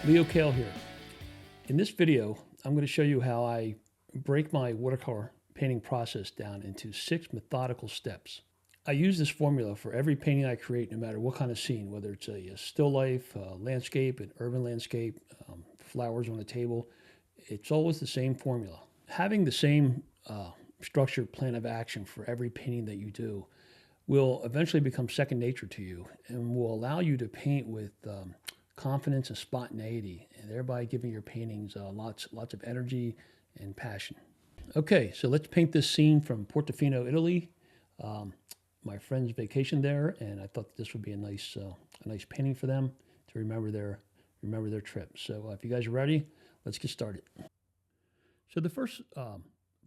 Kahl here. In this video, I'm going to show you how I break my watercolor painting process down into 6 methodical steps. I use this formula for every painting I create, no matter what kind of scene, whether it's a still life, a landscape, an urban landscape, flowers on a table. It's always the same formula. Having the same structured plan of action for every painting that you do will eventually become second nature to you and will allow you to paint with confidence and spontaneity, and thereby giving your paintings lots of energy and passion. Okay, so let's paint this scene from Portofino, Italy. My friend's vacation there, and I thought this would be a nice painting for them to remember their trip. So if you guys are ready, let's get started. So the first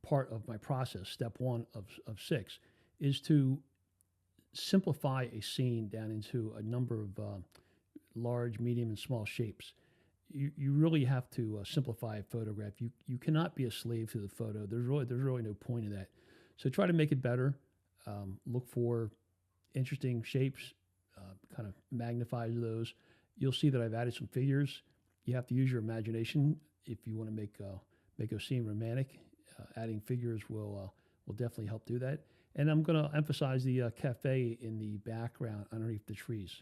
part of my process, step one of 6, is to simplify a scene down into a number of large, medium, and small shapes. You really have to simplify a photograph. You cannot be a slave to the photo. There's really no point in that. So try to make it better. Look for interesting shapes. Kind of magnifies those. You'll see that I've added some figures. You have to use your imagination if you want to make a scene romantic. Adding figures will definitely help do that. And I'm going to emphasize the cafe in the background underneath the trees.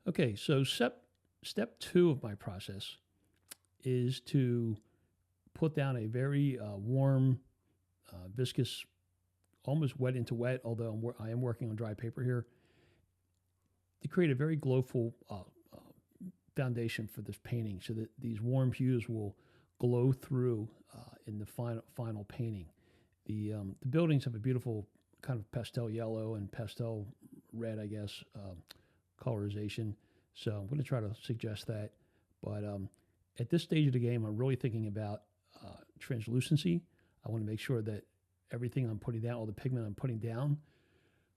Okay, so step 2 of my process is to put down a very warm, viscous, almost wet into wet, although I am working on dry paper here, to create a very glowful foundation for this painting so that these warm hues will glow through in the final painting. The buildings have a beautiful kind of pastel yellow and pastel red, I guess, colorization. So I'm going to try to suggest that. But at this stage of the game, I'm really thinking about translucency. I want to make sure that everything I'm putting down, all the pigment I'm putting down,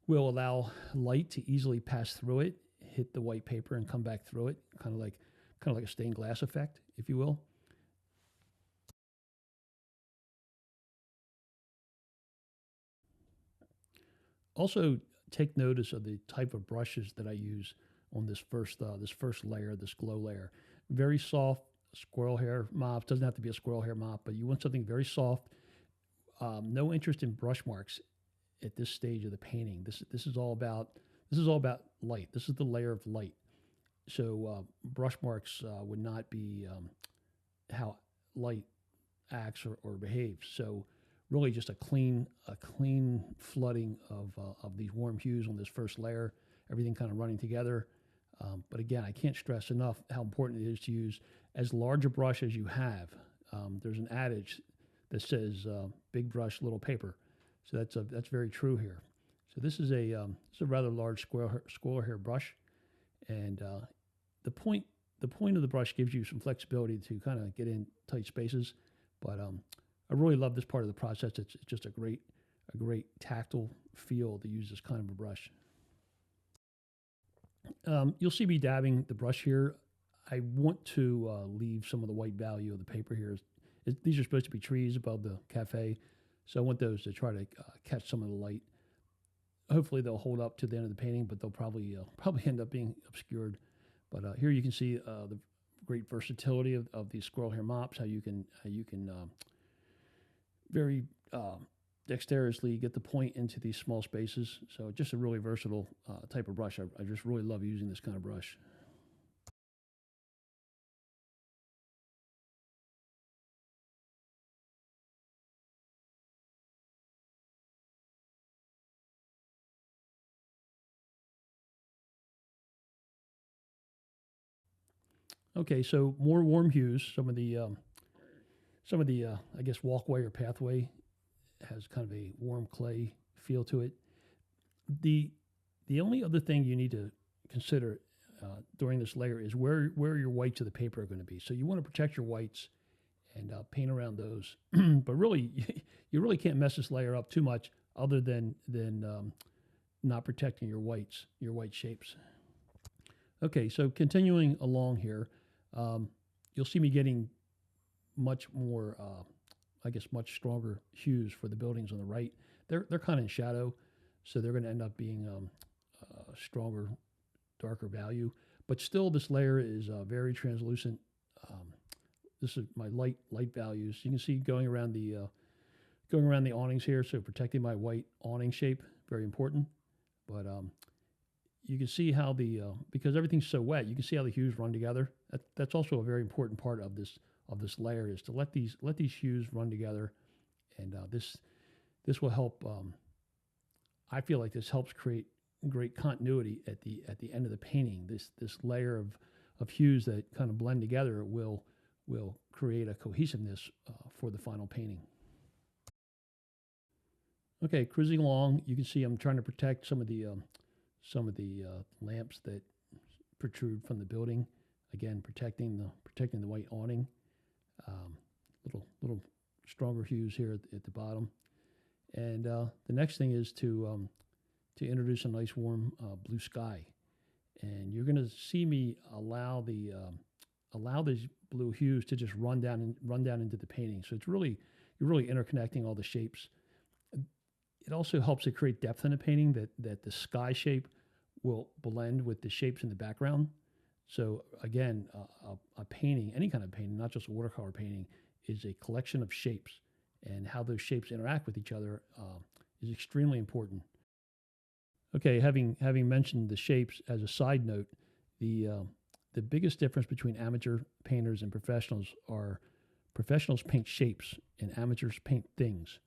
will allow light to easily pass through it, hit the white paper, and come back through it, kind of like a stained glass effect, if you will. Also, take notice of the type of brushes that I use on this first layer, this glow layer. Very soft squirrel hair mop. Doesn't have to be a squirrel hair mop, but you want something very soft. No interest in brush marks at this stage of the painting. This is all about light. This is the layer of light. So brush marks would not be how light acts or behaves. So really just a clean flooding of these warm hues on this first layer, everything kind of running together. But again, I can't stress enough how important it is to use as large a brush as you have. There's an adage that says big brush, little paper. So that's very true here. So this is a rather large squirrel hair brush, and the point of the brush gives you some flexibility to kind of get in tight spaces. But I really love this part of the process. It's just a great tactile feel to use this kind of a brush. You'll see me dabbing the brush here. I want to leave some of the white value of the paper here. These are supposed to be trees above the cafe, so I want those to try to catch some of the light. Hopefully they'll hold up to the end of the painting, but they'll probably end up being obscured. But here you can see the great versatility of these squirrel hair mops. How you can very dexterously get the point into these small spaces. So just a really versatile type of brush. I just really love using this kind of brush. Okay, so more warm hues. Some of the I guess walkway or pathway has kind of a warm clay feel to it. The the only other thing you need to consider during this layer is where your whites of the paper are going to be. So you want to protect your whites and paint around those. But really, you really can't mess this layer up too much, other than not protecting your whites, your white shapes. Okay, so continuing along here, you'll see me getting much more, I guess, much stronger hues for the buildings on the right. They're kind of in shadow, so they're going to end up being stronger, darker value. But still, this layer is very translucent. Um, this is my light values. You can see going around the awnings here, so protecting my white awning shape, very important. But you can see how because everything's so wet, you can see how the hues run together. That's also a very important part of this layer, is to let these hues run together, and this will help. I feel like this helps create great continuity at the end of the painting. This layer of hues that kind of blend together will create a cohesiveness for the final painting. Okay, cruising along, you can see I'm trying to protect some of the lamps that protrude from the building. Again, protecting the white awning. Little stronger hues here at the bottom. And the next thing is to introduce a nice warm blue sky. And you're going to see me allow these blue hues to just run down into the painting. So you're really interconnecting all the shapes. It also helps to create depth in a painting, that the sky shape will blend with the shapes in the background. So again, a painting, any kind of painting, not just a watercolor painting, is a collection of shapes, and how those shapes interact with each other is extremely important. Okay, having mentioned the shapes as a side note, the biggest difference between amateur painters and professionals are professionals paint shapes and amateurs paint things.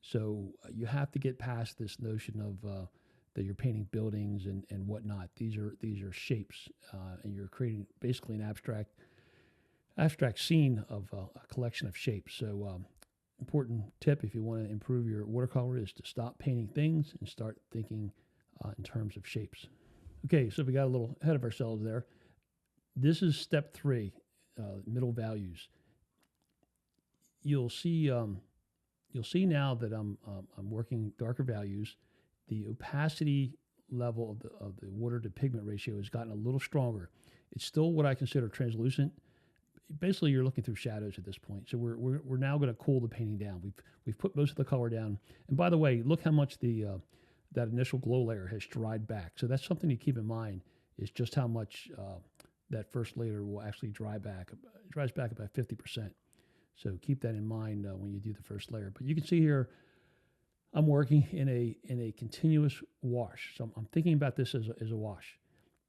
So you have to get past this notion of that you're painting buildings and whatnot. These are shapes, and you're creating basically an abstract scene of a collection of shapes. So important tip if you want to improve your watercolor is to stop painting things and start thinking in terms of shapes. Okay, so we got a little ahead of ourselves there. This is step 3, middle values. You'll see now that I'm working darker values. The opacity level of the water to pigment ratio has gotten a little stronger. It's still what I consider translucent. Basically, you're looking through shadows at this point. So we're now going to cool the painting down. We've put most of the color down. And by the way, look how much that initial glow layer has dried back. So that's something to keep in mind, is just how much that first layer will actually dry back. It dries back about 50%. So keep that in mind when you do the first layer. But you can see here, I'm working in a continuous wash. So I'm thinking about this as a wash,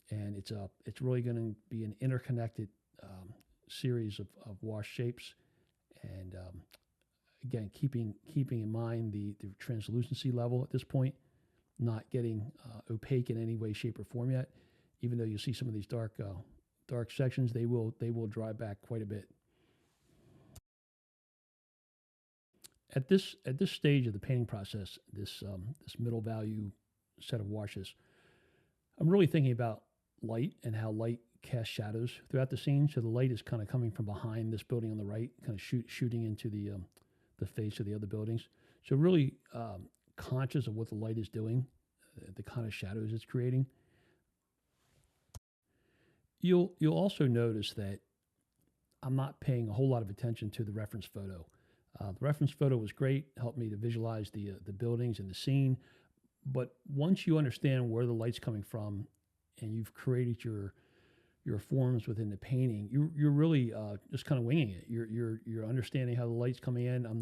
and it's really going to be an interconnected series of wash shapes. And again, keeping in mind the translucency level at this point, not getting opaque in any way, shape, or form yet. Even though you see some of these dark sections, they will dry back quite a bit. At this stage of the painting process, this middle value set of washes, I'm really thinking about light and how light casts shadows throughout the scene. So the light is kind of coming from behind this building on the right, kind of shooting into the face of the other buildings. So really conscious of what the light is doing, the kind of shadows it's creating. You'll also notice that I'm not paying a whole lot of attention to the reference photo. The reference photo was great, helped me to visualize the buildings and the scene. But once you understand where the light's coming from, and you've created your forms within the painting, you're really just kind of winging it. You're understanding how the light's coming in. I'm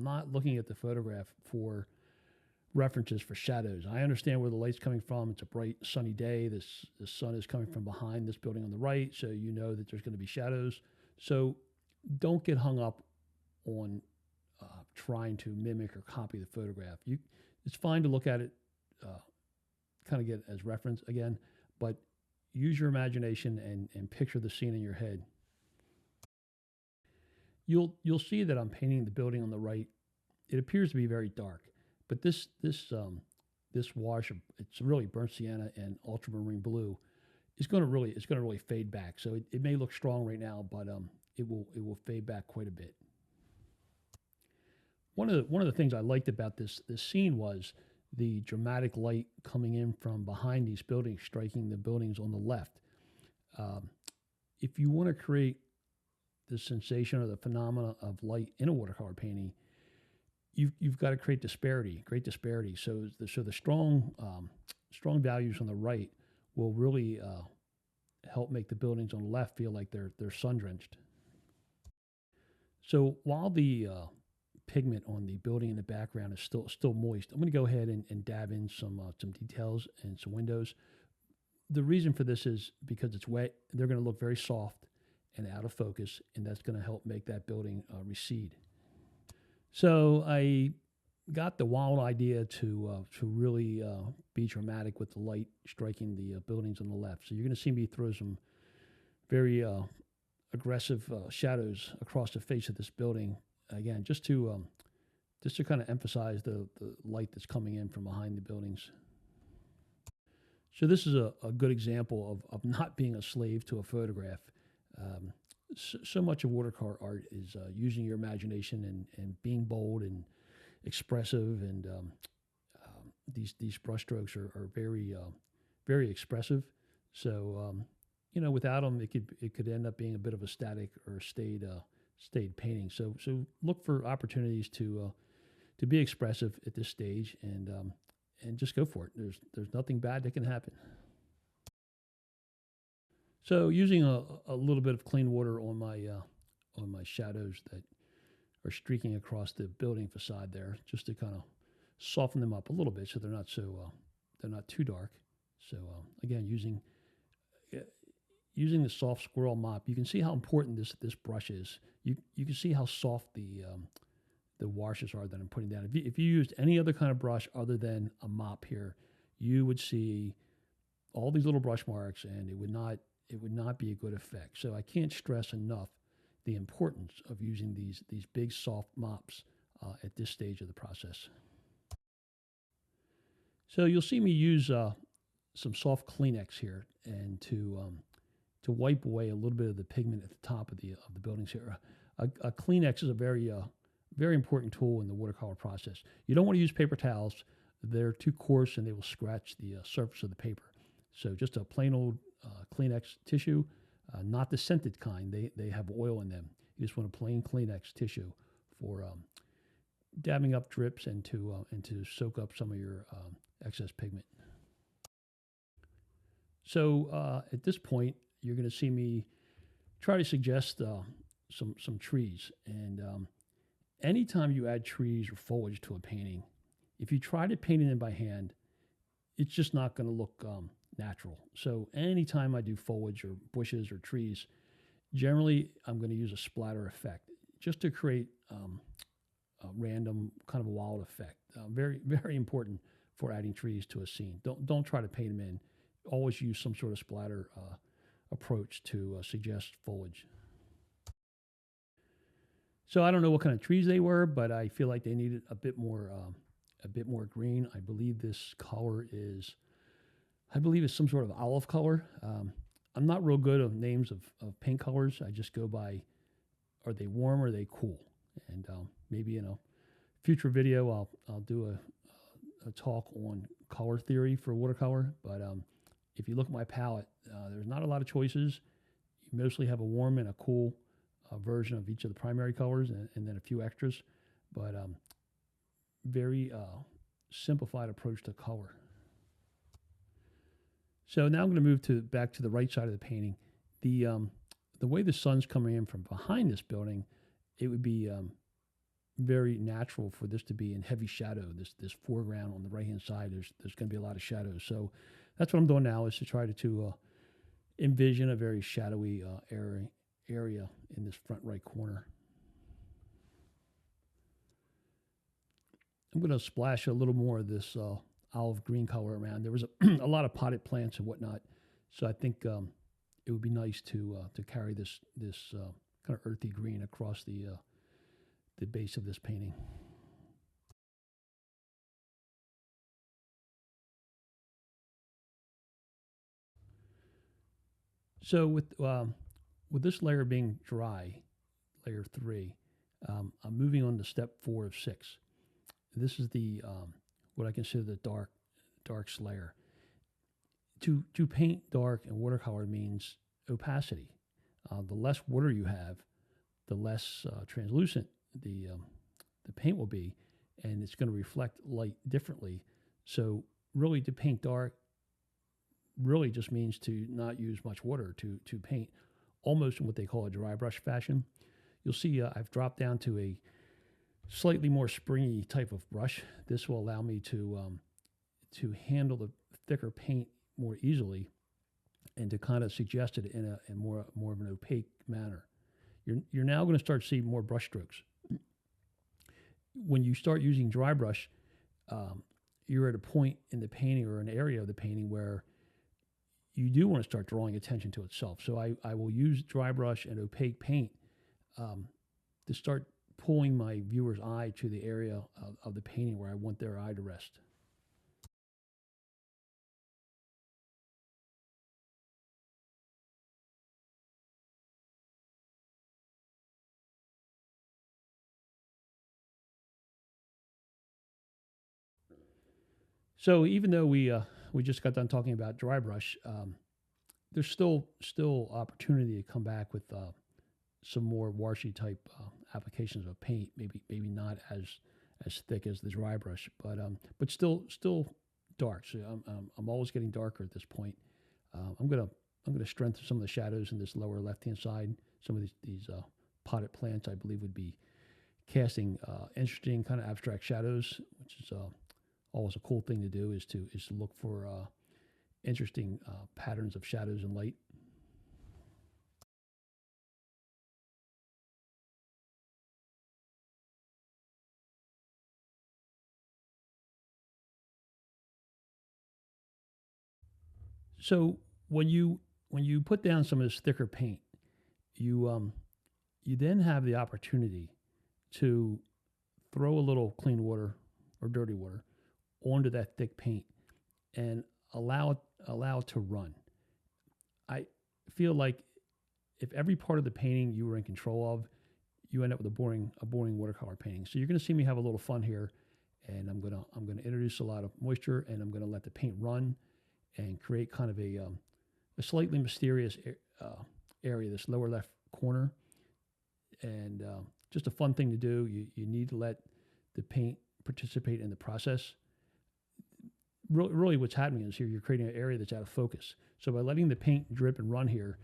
not looking at the photograph for references for shadows. I understand where the light's coming from. It's a bright sunny day. The sun is coming from behind this building on the right, so you know that there's going to be shadows. So don't get hung up on trying to mimic or copy the photograph. It's fine to look at it, kind of get it as reference again, but use your imagination and picture the scene in your head. You'll see that I'm painting the building on the right. It appears to be very dark, but this wash, it's really burnt sienna and ultramarine blue, is going to really fade back. So it may look strong right now, but it will fade back quite a bit. One of the things I liked about this scene was the dramatic light coming in from behind these buildings, striking the buildings on the left. If you want to create the sensation or the phenomena of light in a watercolor painting, you've got to create great disparity. So the strong values on the right will really help make the buildings on the left feel like they're sun drenched. So while the pigment on the building in the background is still moist, I'm going to go ahead and dab in some details and some windows. The reason for this is because it's wet. They're going to look very soft and out of focus, and that's going to help make that building recede. So I got the wild idea to really be dramatic with the light striking the buildings on the left. So you're going to see me throw some very aggressive shadows across the face of this building. Again, just to kind of emphasize the light that's coming in from behind the buildings. So this is a good example of not being a slave to a photograph. So much of watercolor art is using your imagination and being bold and expressive, and these brushstrokes are very expressive. So without them, it could end up being a bit of a static or stayed painting. So look for opportunities to be expressive at this stage, and just go for it. There's nothing bad that can happen. So using a little bit of clean water on my shadows that are streaking across the building facade there, just to kind of soften them up a little bit so they're not too dark. So again, using the soft squirrel mop, you can see how important this brush is. You can see how soft the washes are that I'm putting down. If you used any other kind of brush other than a mop here, you would see all these little brush marks, and it would not be a good effect. So I can't stress enough the importance of using these big soft mops at this stage of the process. So you'll see me use some soft Kleenex here, and to wipe away a little bit of the pigment at the top of the buildings here. A Kleenex is a very important tool in the watercolor process. You don't want to use paper towels. They're too coarse and they will scratch the surface of the paper. So just a plain old Kleenex tissue, not the scented kind. They have oil in them. You just want a plain Kleenex tissue for dabbing up drips and to soak up some of your excess pigment. So at this point, you're going to see me try to suggest some trees. And anytime you add trees or foliage to a painting, if you try to paint it in by hand, it's just not going to look natural. So anytime I do foliage or bushes or trees, generally I'm going to use a splatter effect just to create a random kind of a wild effect. Very, very important for adding trees to a scene. Don't try to paint them in. Always use some sort of splatter approach to suggest foliage. So I don't know what kind of trees they were, but I feel like they needed a bit more green. I believe this color is some sort of olive color. I'm not real good on names of paint colors. I just go by, are they warm or are they cool? And maybe in a future video, I'll do a talk on color theory for watercolor. But if you look at my palette, there's not a lot of choices. You mostly have a warm and a cool version of each of the primary colors, and then a few extras. But very simplified approach to color. So now I'm going to move back to the right side of the painting. The way the sun's coming in from behind this building, it would be very natural for this to be in heavy shadow. This foreground on the right hand side, there's going to be a lot of shadows. So that's what I'm doing now, is to try to envision a very shadowy area in this front right corner. I'm going to splash a little more of this olive green color around. There was a lot of potted plants and whatnot, so I think it would be nice to carry this kind of earthy green across the base of this painting. So with this layer being dry, layer 3, I'm moving on to step 4 of 6. This is the what I consider the darks layer. To paint dark in watercolor means opacity. The less water you have, the less translucent the paint will be, and it's going to reflect light differently. So really, to paint dark really just means to not use much water to paint, almost in what they call a dry brush fashion. You'll see I've dropped down to a slightly more springy type of brush. This will allow me to handle the thicker paint more easily, and to kind of suggest it in a more of an opaque manner. You're now going to start seeing more brush strokes. When you start using dry brush, you're at a point in the painting or an area of the painting where you do want to start drawing attention to itself. So I will use dry brush and opaque paint to start pulling my viewer's eye to the area of the painting where I want their eye to rest. So even though we just got done talking about dry brush, there's still opportunity to come back with some more washy type applications of paint. Maybe not as thick as the dry brush, but still dark. So I'm always getting darker at this point. I'm gonna strengthen some of the shadows in this lower left hand side. Some of these potted plants I believe would be casting interesting kind of abstract shadows, which is always a cool thing to do. Is to look for interesting patterns of shadows and light. So when you put down some of this thicker paint, you then have the opportunity to throw a little clean water or dirty water onto that thick paint and allow it to run. I feel like if every part of the painting you were in control of, you end up with a boring watercolor painting. So you're going to see me have a little fun here, and I'm gonna introduce a lot of moisture, and I'm going to let the paint run and create kind of a slightly mysterious area, this lower left corner, and just a fun thing to do. You need to let the paint participate in the process. Really what's happening is here you're creating an area that's out of focus. So by letting the paint drip and run here,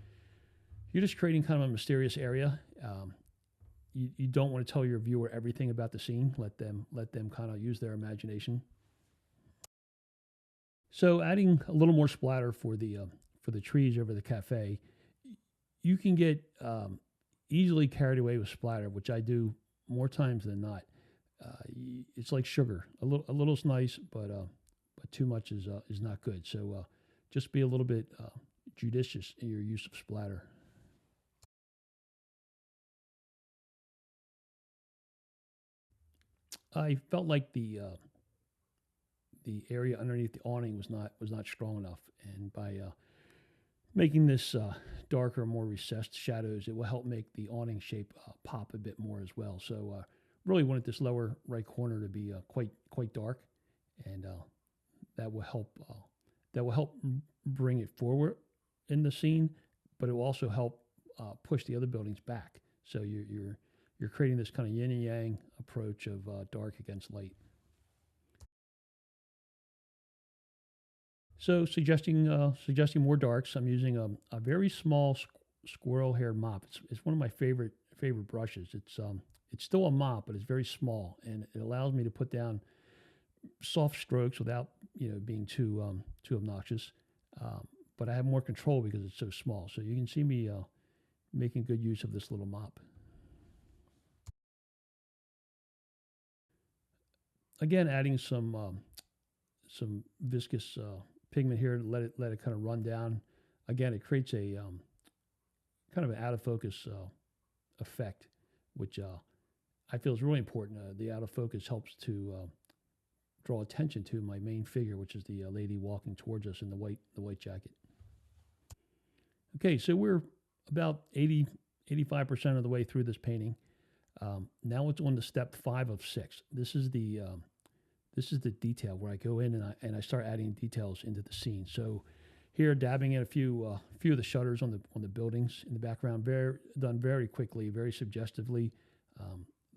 you're just creating kind of a mysterious area. You don't want to tell your viewer everything about the scene. Let them kind of use their imagination. So adding a little more splatter for the trees over the cafe, you can get easily carried away with splatter, which I do more times than not. It's like sugar. A little's nice, but too much is not good. So just be a little bit judicious in your use of splatter. I felt like the area underneath the awning was not strong enough, and by making this darker, more recessed shadows, it will help make the awning shape pop a bit more as well. So really wanted this lower right corner to be quite dark, and that will help bring it forward in the scene, but it will also help push the other buildings back. So you're creating this kind of yin and yang approach of dark against light. So suggesting more darks, I'm using a very small squirrel hair mop. It's one of my favorite brushes. It's still a mop, but it's very small, and it allows me to put down soft strokes without being too obnoxious. But I have more control because it's so small. So you can see me making good use of this little mop. Again, adding some viscous pigment here to let it kind of run down. Again, it creates a kind of an out of focus effect, which I feel is really important. The out of focus helps to draw attention to my main figure, which is the lady walking towards us in the white jacket. Okay, so we're about 85% of the way through this painting. Now it's on to step 5 of 6. This is the detail where I go in and I start adding details into the scene. So Here, dabbing in a few of the shutters on the buildings in the background, done very quickly, very suggestively.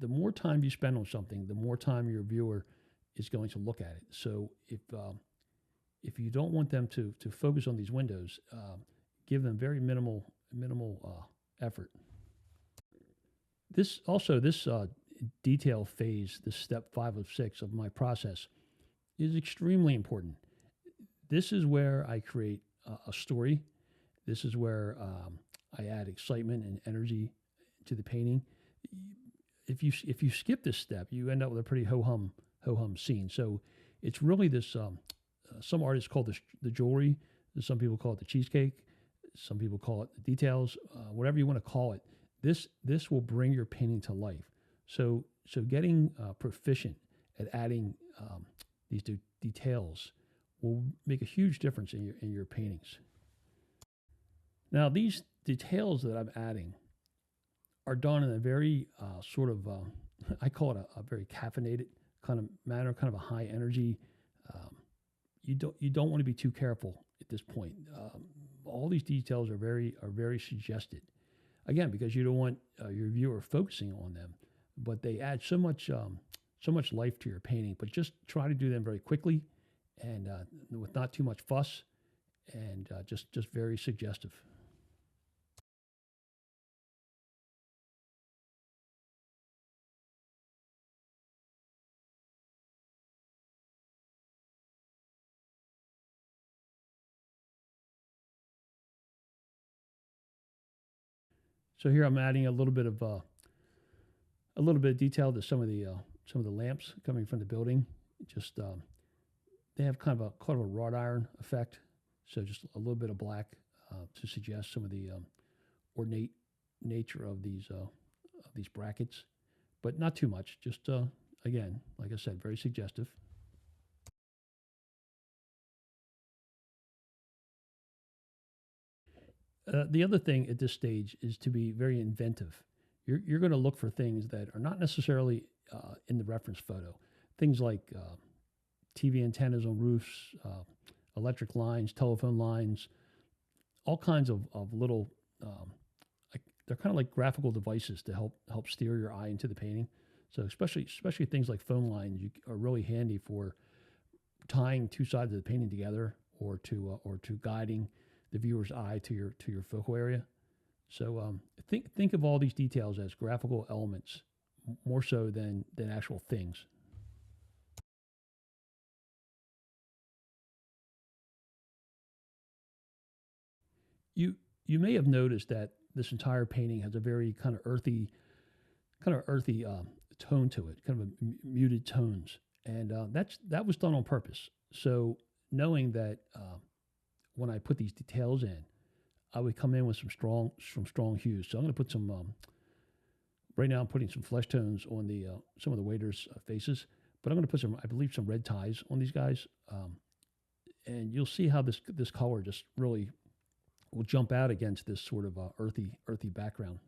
The more time you spend on something, the more time your viewer is going to look at it. So if you don't want them to focus on these windows, give them very minimal effort. This detail phase, this step 5 of 6 of my process, is extremely important. This is where I create a story. This is where I add excitement and energy to the painting. If you skip this step, you end up with a pretty ho hum scene. So it's really this. Some artists call this the jewelry. Some people call it the cheesecake. Some people call it the details. Whatever you want to call it. This will bring your painting to life. So getting proficient at adding these details will make a huge difference in your paintings. Now, these details that I'm adding are done in a very I call it a very caffeinated kind of manner, kind of a high energy. You don't want to be too careful at this point. All these details are very suggested. Again, because you don't want your viewer focusing on them, but they add so much life to your painting. But just try to do them very quickly and with not too much fuss, and just very suggestive. So here I'm adding a little bit of detail to some of the lamps coming from the building. Just they have kind of a wrought iron effect. So just a little bit of black to suggest some of the ornate nature of these brackets, but not too much. Just again, like I said, very suggestive. The other thing at this stage is to be very inventive. You're going to look for things that are not necessarily in the reference photo. Things like TV antennas on roofs, electric lines, telephone lines, all kinds of little. They're kind of like graphical devices to help steer your eye into the painting. So especially things like phone lines are really handy for tying two sides of the painting together, or to guiding the viewer's eye to your focal area. So think of all these details as graphical elements, more so than actual things. You may have noticed that this entire painting has a very kind of earthy tone to it, kind of muted tones, and that was done on purpose. So knowing that when I put these details in, I would come in with some strong hues. So I'm going to put some. Right now, I'm putting some flesh tones on the some of the waiters' faces, but I'm going to put some red ties on these guys, and you'll see how this color just really will jump out against this sort of earthy background.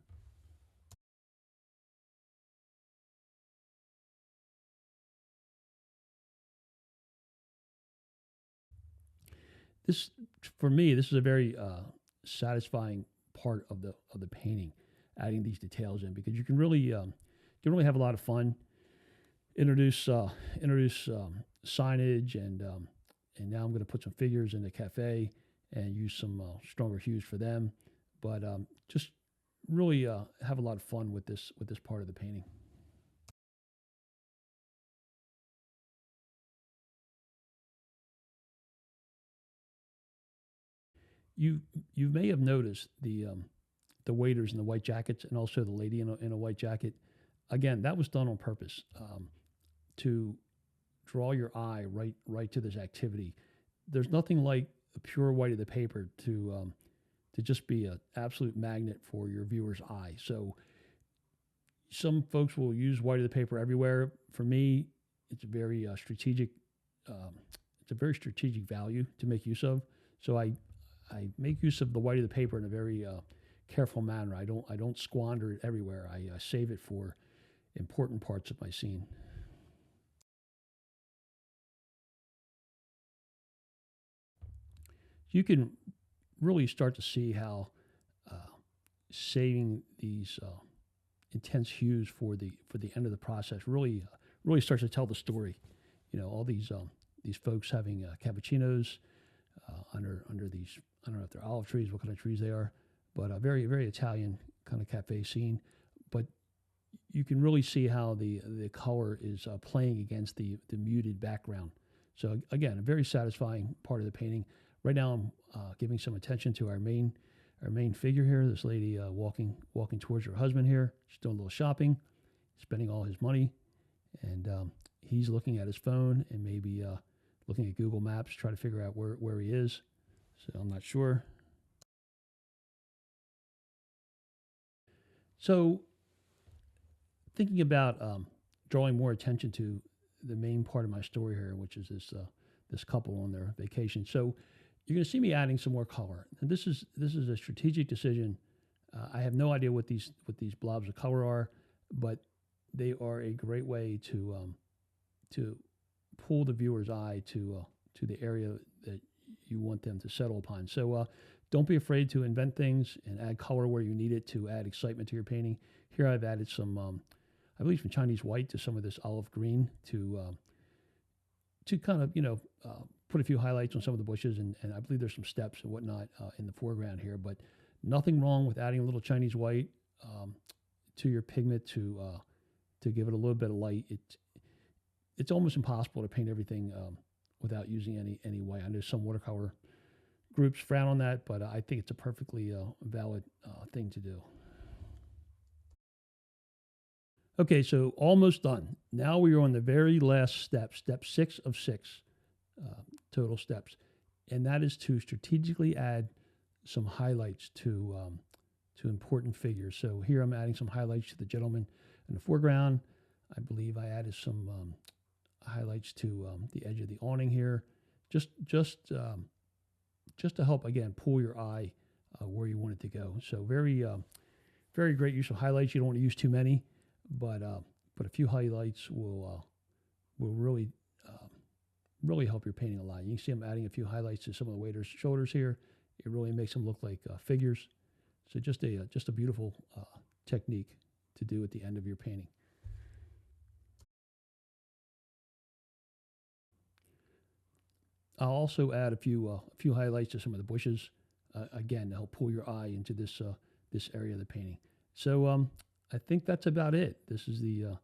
This, for me, this is a very satisfying part of the painting, adding these details in, because you can really have a lot of fun. Introduce signage, and now I'm going to put some figures in the cafe and use some stronger hues for them. But just really have a lot of fun with this part of the painting. You may have noticed the waiters in the white jackets, and also the lady in a white jacket. Again, that was done on purpose to draw your eye right to this activity. There's nothing like a pure white of the paper to just be an absolute magnet for your viewer's eye. So some folks will use white of the paper everywhere. For me, it's a very strategic. It's a very strategic value to make use of. So I make use of the white of the paper in a very careful manner. I don't squander it everywhere. I save it for important parts of my scene. You can really start to see how saving these intense hues for the end of the process really starts to tell the story. You know, all these folks having cappuccinos under these, I don't know if they're olive trees, what kind of trees they are, but a very, very Italian kind of cafe scene. But you can really see how the color is playing against the muted background. So again, a very satisfying part of the painting. Right now, I'm giving some attention to our main figure here. This lady walking towards her husband here. She's doing a little shopping, spending all his money, and he's looking at his phone and maybe looking at Google Maps, try to figure out where he is. So I'm not sure. So thinking about drawing more attention to the main part of my story here, which is this couple on their vacation. So you're going to see me adding some more color. And this is a strategic decision. I have no idea what these blobs of color are, but they are a great way to pull the viewer's eye to the area that you want them to settle upon. So don't be afraid to invent things and add color where you need it to add excitement to your painting. Here I've added some, I believe, some Chinese white to some of this olive green to kind of, put a few highlights on some of the bushes, and I believe there's some steps and whatnot in the foreground here, but nothing wrong with adding a little Chinese white to your pigment to give it a little bit of light. It's almost impossible to paint everything without using any white. I know some watercolor groups frown on that, but I think it's a perfectly valid thing to do. Okay, so almost done. Now we are on the very last step 6 of 6 total steps, and that is to strategically add some highlights to important figures. So here I'm adding some highlights to the gentleman in the foreground. I believe I added some highlights to the edge of the awning here, just to help, again, pull your eye where you want it to go. So very great use of highlights. You don't want to use too many, but a few highlights will really help your painting a lot. You can see I'm adding a few highlights to some of the waiter's shoulders here. It really makes them look like figures. So just a beautiful technique to do at the end of your painting. I'll also add a few highlights to some of the bushes, again, to help pull your eye into this area of the painting. So I think that's about it. This is the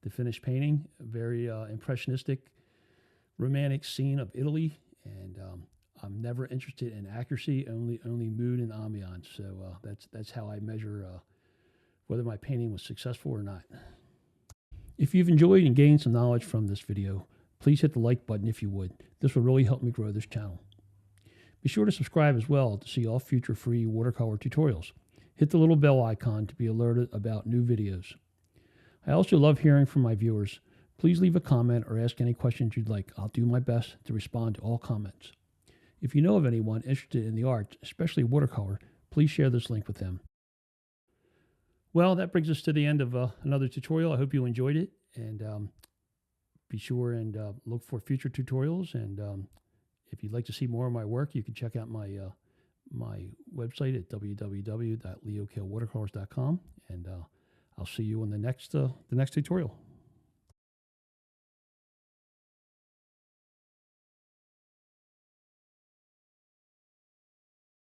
finished painting, a very impressionistic, romantic scene of Italy, and I'm never interested in accuracy, only mood and ambiance. So that's how I measure whether my painting was successful or not. If you've enjoyed and gained some knowledge from this video, please hit the like button if you would. This will really help me grow this channel. Be sure to subscribe as well to see all future free watercolor tutorials. Hit the little bell icon to be alerted about new videos. I also love hearing from my viewers. Please leave a comment or ask any questions you'd like. I'll do my best to respond to all comments. If you know of anyone interested in the arts, especially watercolor, please share this link with them. Well, that brings us to the end of another tutorial. I hope you enjoyed it, and be sure and look for future tutorials. And if you'd like to see more of my work, you can check out my my website at www.leokahlwatercolors.com, and I'll see you in the next tutorial.